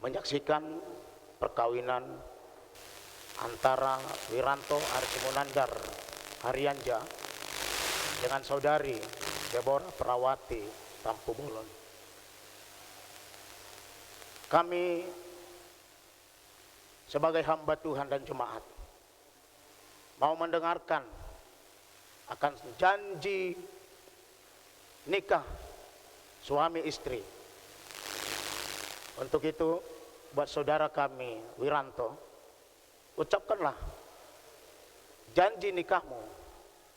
menyaksikan perkawinan antara Wiranto Arsimonandar Haryanja dengan saudari Deborah Perawati Tampu Bolon. Kami sebagai hamba Tuhan dan jemaat mau mendengarkan akan janji nikah suami istri. Untuk itu, buat saudara kami Wiranto, ucapkanlah janji nikahmu,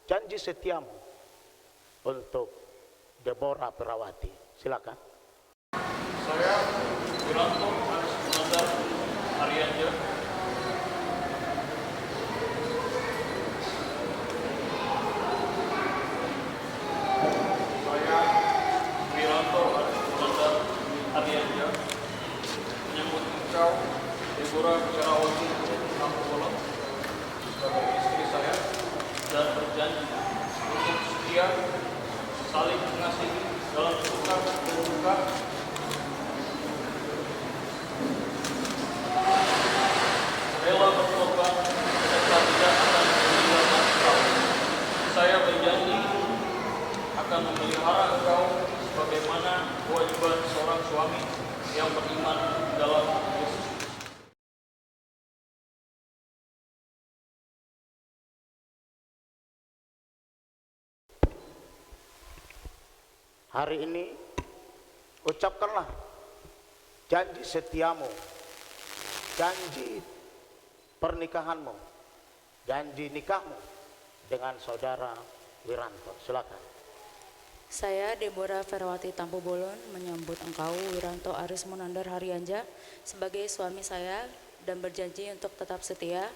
janji setiamu untuk Deborah Perawati. Silakan. Saya Wiranto Arsimonandar Haryanja menyambut engkau Deborah Perawati Tampu Bolon sebagai istri saya dan berjanji untuk setia saling mengasihi dalam suka dan duka, rela berkorban serta tidak akan meninggalkan engkau. Saya berjanji akan memelihara engkau sebagaimana kewajiban seorang suami yang beriman dalam Yesus. Hari ini ucapkanlah janji setiamu, janji pernikahanmu, janji nikahmu dengan saudara Wiranto. Silakan. Saya Deborah Perawati Tampu Bolon menyambut engkau Wiranto Arsimonandar Haryanja sebagai suami saya dan berjanji untuk tetap setia,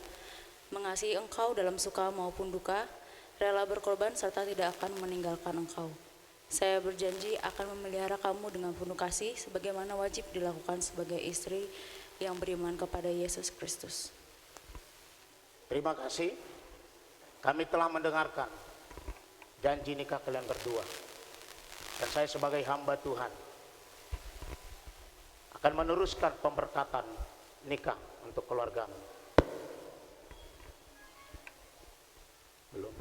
mengasihi engkau dalam suka maupun duka, rela berkorban serta tidak akan meninggalkan engkau. Saya berjanji akan memelihara kamu dengan penuh kasih sebagaimana wajib dilakukan sebagai istri yang beriman kepada Yesus Kristus. Terima kasih. Kami telah mendengarkan janji nikah kalian berdua. Dan saya sebagai hamba Tuhan akan meneruskan pemberkatan nikah untuk keluargamu. Belum.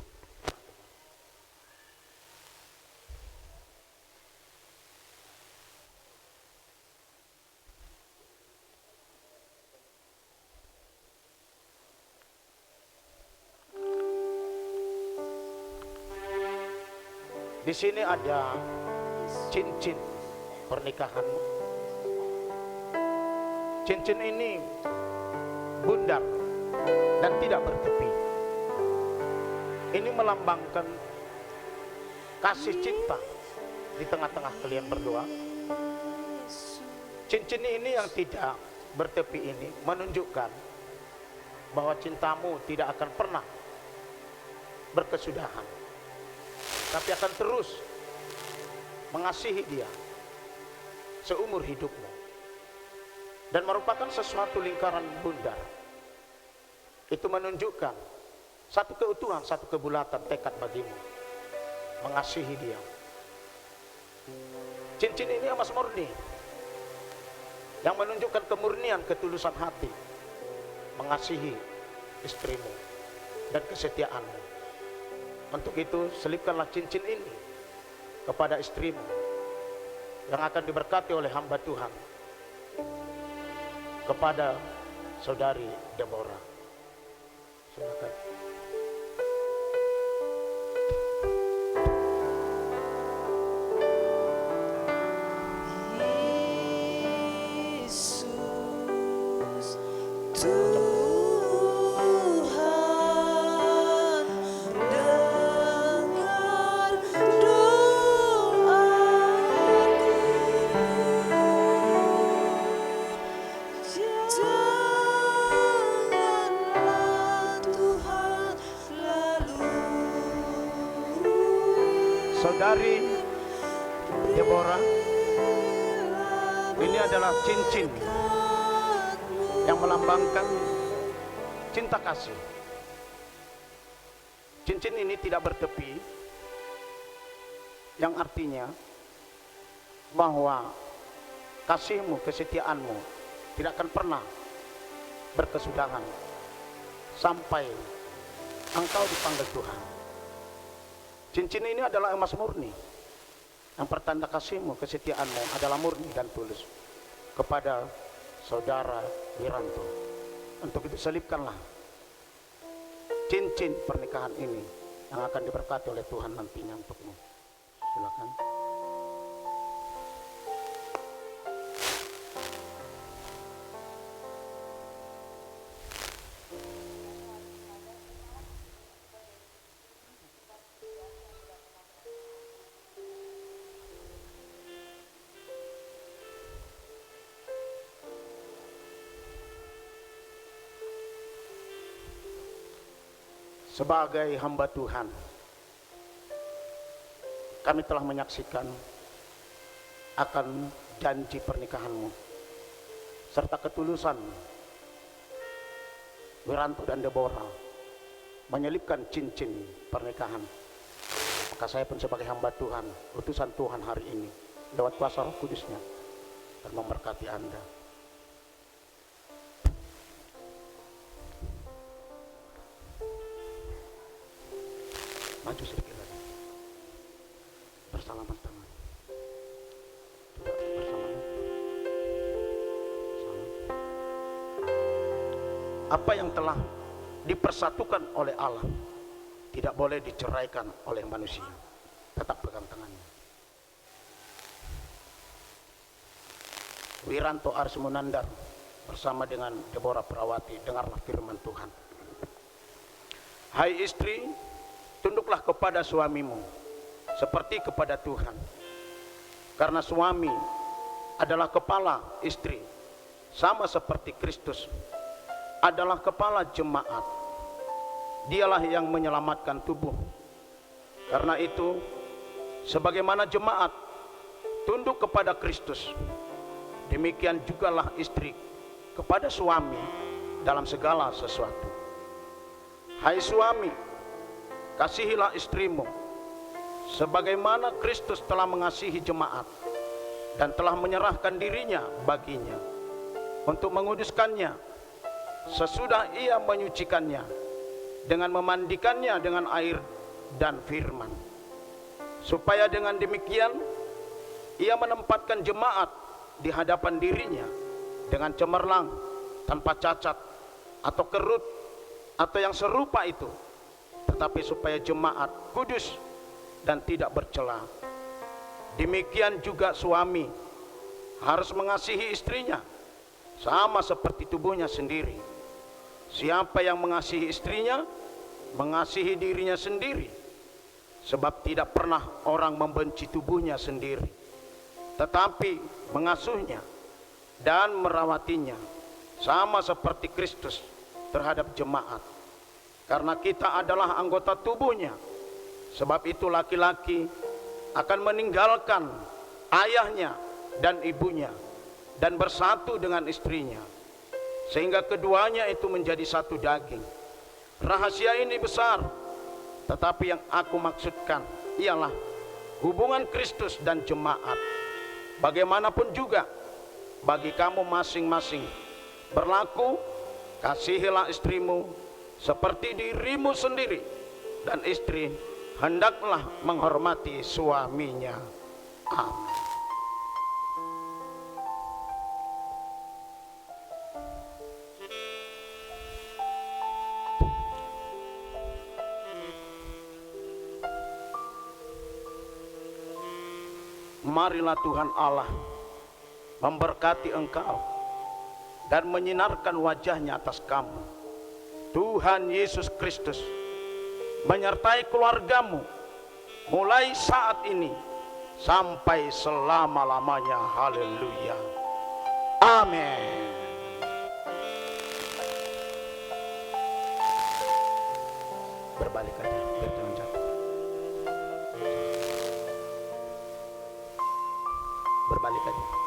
Di sini ada cincin pernikahanmu. Cincin ini bundar dan tidak bertepi. Ini melambangkan kasih cinta di tengah-tengah kalian berdua. Cincin ini yang tidak bertepi ini menunjukkan bahwa cintamu tidak akan pernah berkesudahan, tapi akan terus mengasihi dia seumur hidupmu, dan merupakan sesuatu lingkaran bundar. Itu menunjukkan satu keutuhan, satu kebulatan tekad bagimu mengasihi dia. Cincin ini emas murni yang menunjukkan kemurnian, ketulusan hati mengasihi istrimu dan kesetiaanmu. Untuk itu selipkanlah cincin ini kepada istrimu yang akan diberkati oleh hamba Tuhan kepada saudari Deborah. Silakan. Saudari Deborah, ini adalah cincin yang melambangkan cinta kasih. Cincin ini tidak bertepi, yang artinya bahwa kasihmu, kesetiaanmu tidak akan pernah berkesudahan sampai engkau dipanggil Tuhan. Cincin ini adalah emas murni yang pertanda kasihmu, kesetiaanmu adalah murni dan tulus kepada saudara Wiranto. Untuk itu selipkanlah cincin pernikahan ini yang akan diberkati oleh Tuhan nantinya untukmu. Silakan. Sebagai hamba Tuhan, kami telah menyaksikan akan janji pernikahanmu serta ketulusan Wiranto dan Deborah menyelipkan cincin pernikahan. Maka saya pun sebagai hamba Tuhan, utusan Tuhan hari ini lewat kuasa Roh Kudus-Nya dan memberkati Anda. Maju sedikit lagi. Bersalaman tangan. Coba bersalaman. Salam. Apa yang telah dipersatukan oleh Allah tidak boleh diceraikan oleh manusia. Tetap pegang tangannya. Wiranto Aris Munandar bersama dengan Deborah Perawati, dengarlah firman Tuhan. Hai istri, tunduklah kepada suamimu seperti kepada Tuhan. Karena suami adalah kepala istri, sama seperti Kristus adalah kepala jemaat. Dialah yang menyelamatkan tubuh. Karena itu, sebagaimana jemaat tunduk kepada Kristus, demikian jugalah istri kepada suami dalam segala sesuatu. Hai suami, kasihilah istrimu sebagaimana Kristus telah mengasihi jemaat dan telah menyerahkan dirinya baginya untuk menguduskannya sesudah ia menyucikannya dengan memandikannya dengan air dan firman, supaya dengan demikian ia menempatkan jemaat di hadapan dirinya dengan cemerlang, tanpa cacat atau kerut atau yang serupa itu, tetapi supaya jemaat kudus dan tidak bercela. Demikian juga suami harus mengasihi istrinya sama seperti tubuhnya sendiri. Siapa yang mengasihi istrinya, mengasihi dirinya sendiri. Sebab tidak pernah orang membenci tubuhnya sendiri, tetapi mengasuhnya dan merawatinya sama seperti Kristus terhadap jemaat. Karena kita adalah anggota tubuhnya. Sebab itu laki-laki akan meninggalkan ayahnya dan ibunya dan bersatu dengan istrinya, sehingga keduanya itu menjadi satu daging. Rahasia ini besar, tetapi yang aku maksudkan ialah hubungan Kristus dan jemaat. Bagaimanapun juga bagi kamu masing-masing berlaku, kasihilah istrimu seperti dirimu sendiri, dan istri hendaklah menghormati suaminya. Amin. Marilah Tuhan Allah memberkati engkau dan menyinarkan wajahnya atas kamu. Tuhan Yesus Kristus menyertai keluargamu mulai saat ini sampai selama-lamanya. Haleluya. Amin. Berbalik aja, biar jangan jatuh. Berbalik aja.